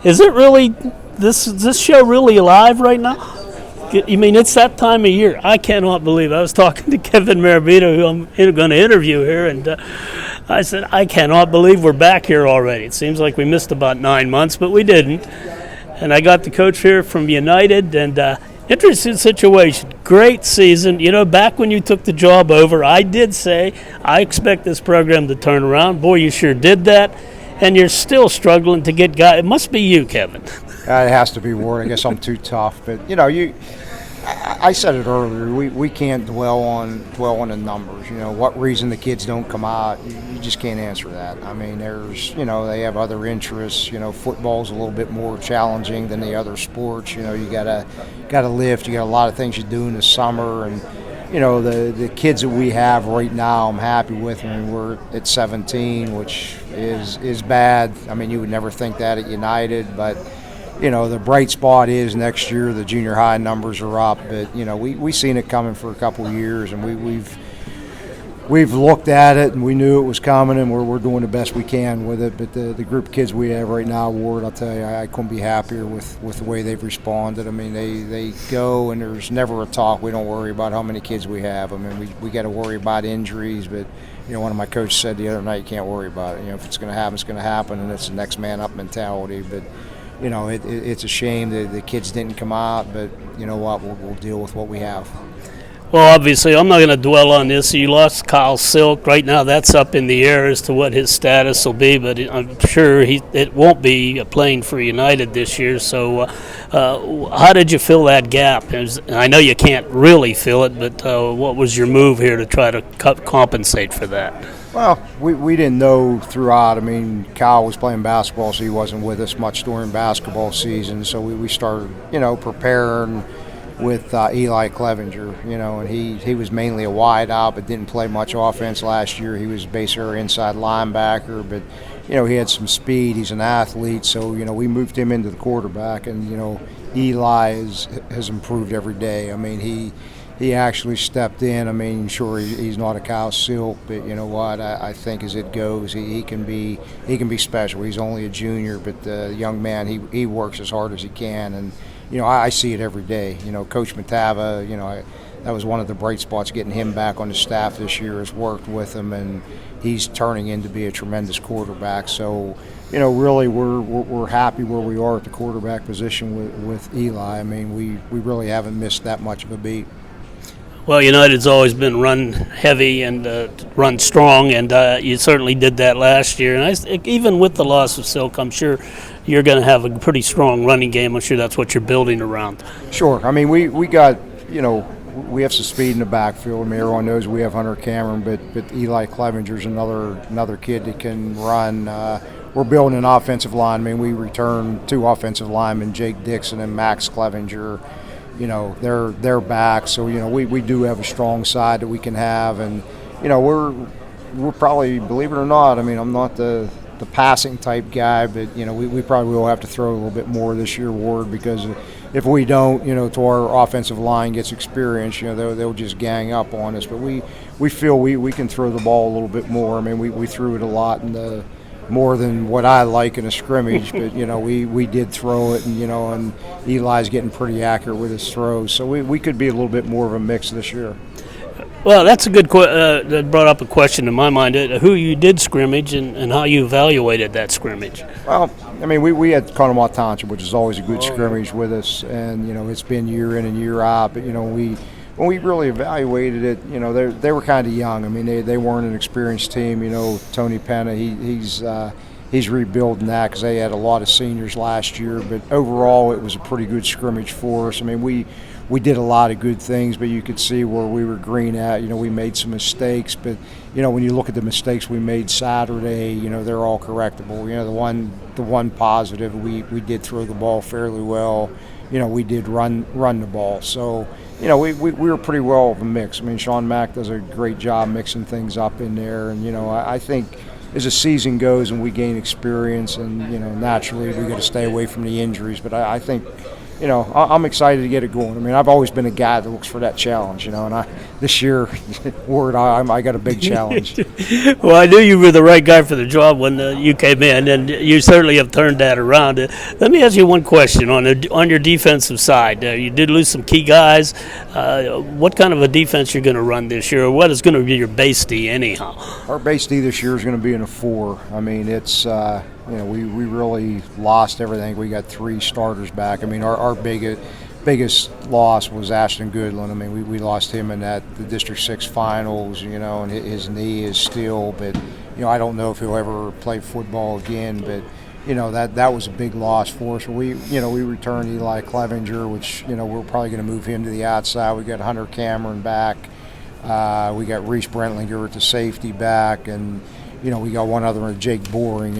Is it really this show really alive right now? You mean it's that time of year? I cannot believe. I was talking to Kevin Marabito, who I'm going to interview here, and I said I cannot believe we're back here already. It seems like we missed about 9 months, but we didn't. And I got the coach here from United, and interesting situation. Great season. You know, back when you took the job over, I did say I expect this program to turn around. Boy, you sure did that. And you're still struggling to get guys. It must be you, Kevin. It has to be Ward. I guess I'm too tough. But, I said it earlier. We can't dwell on the numbers. What reason the kids don't come out, you just can't answer that. I mean, they have other interests. Football's a little bit more challenging than the other sports. You gotta lift. You got a lot of things you do in the summer, and the kids that we have right now, I'm happy with. I mean, we're at 17, which is bad. I mean, you would never think that at United, but the bright spot is next year the junior high numbers are up. But we seen it coming for a couple of years, and we've looked at it, and we knew it was coming, and we're doing the best we can with it. But the group of kids we have right now, Ward, I'll tell you, I couldn't be happier with the way they've responded. I mean, they go, and there's never a talk. We don't worry about how many kids we have. I mean, we got to worry about injuries, but one of my coaches said the other night, you can't worry about it. If it's going to happen, it's going to happen, and it's the next man up mentality. But it's a shame that the kids didn't come out, but you know what? We'll deal with what we have. Well, obviously, I'm not going to dwell on this. You lost Kyle Silk. Right now, that's up in the air as to what his status will be, but I'm sure it won't be playing for United this year. So how did you fill that gap? I know you can't really fill it, but what was your move here to try to compensate for that? Well, we didn't know throughout. I mean, Kyle was playing basketball, so he wasn't with us much during basketball season. So we started, preparing with Eli Clevenger, and he was mainly a wide out, but didn't play much offense last year. He was basically our inside linebacker, but he had some speed. He's an athlete, so we moved him into the quarterback, and Eli has improved every day. I mean, he actually stepped in. I mean, sure, he's not a Kyle Silk, but you know what? I think as it goes, he can be special. He's only a junior, but the young man, he works as hard as he can, and I see it every day. Coach Matava, that was one of the bright spots, getting him back on the staff this year, has worked with him, and he's turning in to be a tremendous quarterback. So, really we're happy where we are at the quarterback position with Eli. I mean, we really haven't missed that much of a beat. Well, United's always been run heavy and run strong, and you certainly did that last year. And even with the loss of Silk, I'm sure you're going to have a pretty strong running game. I'm sure that's what you're building around. Sure. I mean, we got, we have some speed in the backfield. I mean, everyone knows we have Hunter Cameron, but Eli Clevenger's another kid that can run. We're building an offensive line. I mean, we returned 2 offensive linemen, Jake Dixon and Max Clevenger. They're back, so we do have a strong side that we can have, and we're probably, believe it or not, I mean, I'm not the passing type guy, but we probably will have to throw a little bit more this year, Ward, because if we don't, to our offensive line gets experience, they'll just gang up on us. But we feel we can throw the ball a little bit more. I mean, we threw it a lot in the more than what I like in a scrimmage, but we did throw it, and and Eli's getting pretty accurate with his throws, so we could be a little bit more of a mix this year. Well, that's a good that brought up a question in my mind, who you did scrimmage and how you evaluated that scrimmage. Well, I mean, we had Conemaugh Township, which is always a good scrimmage with us, and it's been year in and year out, but when we really evaluated it, they were kind of young. I mean, they weren't an experienced team. Tony Penna, he's rebuilding that because they had a lot of seniors last year. But overall, it was a pretty good scrimmage for us. I mean, we did a lot of good things, but you could see where we were green at. We made some mistakes, but when you look at the mistakes we made Saturday, they're all correctable. The one positive, we did throw the ball fairly well. We did run the ball. So, we were pretty well of a mix. I mean, Sean Mack does a great job mixing things up in there. And, I think as the season goes and we gain experience and, naturally we got to stay away from the injuries. But I think I'm excited to get it going. I mean, I've always been a guy that looks for that challenge, and this year, Ward, I got a big challenge. Well, I knew you were the right guy for the job when you came in, and you certainly have turned that around. Let me ask you one question on your defensive side. You did lose some key guys. What kind of a defense you're going to run this year, or what is going to be your base D anyhow? Our base D this year is going to be in a 4. I mean, it's we really lost everything. We got 3 starters back. I mean, our biggest loss was Ashton Goodland. I mean, we lost him in the District 6 finals, and his knee is still, but, I don't know if he'll ever play football again, but, that was a big loss for us. We returned Eli Clevenger, which, we're probably going to move him to the outside. We got Hunter Cameron back. We got Reese Brentlinger at the safety back, and we got one other, Jake Boring.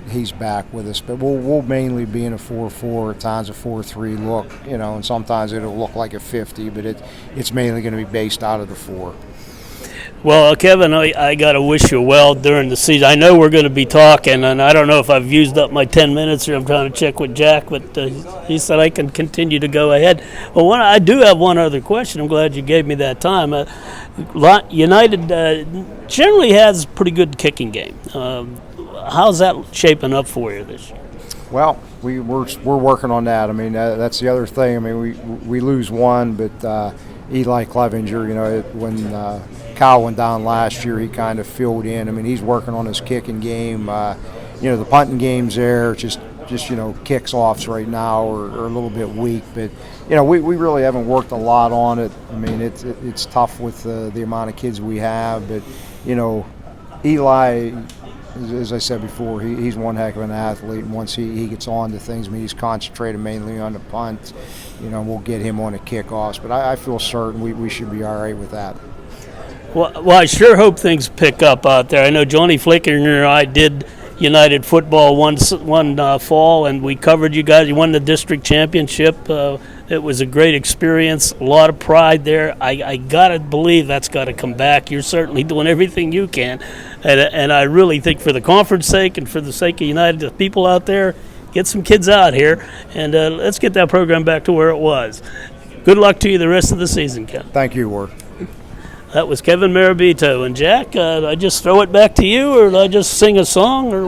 He's back with us, but we'll mainly be in a 4-4, at times a 4-3 look. And sometimes it'll look like a 50, but it's mainly going to be based out of the 4. Well, Kevin, I got to wish you well during the season. I know we're going to be talking, and I don't know if I've used up my 10 minutes or I'm trying to check with Jack, but he said I can continue to go ahead. Well, I do have one other question. I'm glad you gave me that time. United generally has a pretty good kicking game. How's that shaping up for you this year? Well, we're working on that. I mean, that's the other thing. I mean, we lose one, but Eli Clevenger, when Kyle went down last year, he kind of filled in. I mean, he's working on his kicking game. The punting game's there, just kicks-offs right now are a little bit weak. But, we really haven't worked a lot on it. I mean, it's tough with the amount of kids we have. But, Eli, as I said before, he's one heck of an athlete. And once he gets on to things, I mean, he's concentrated mainly on the punt. We'll get him on the kickoffs. But I feel certain we should be all right with that. Well, I sure hope things pick up out there. I know Johnny Flickinger and I did United football one fall, and we covered you guys. You won the district championship. It was a great experience, a lot of pride there. I got to believe that's got to come back. You're certainly doing everything you can. And I really think for the conference sake and for the sake of United, the people out there, get some kids out here, and let's get that program back to where it was. Good luck to you the rest of the season, Ken. Thank you, Ward. That was Kevin Marabito. And Jack, I just throw it back to you, or I just sing a song, or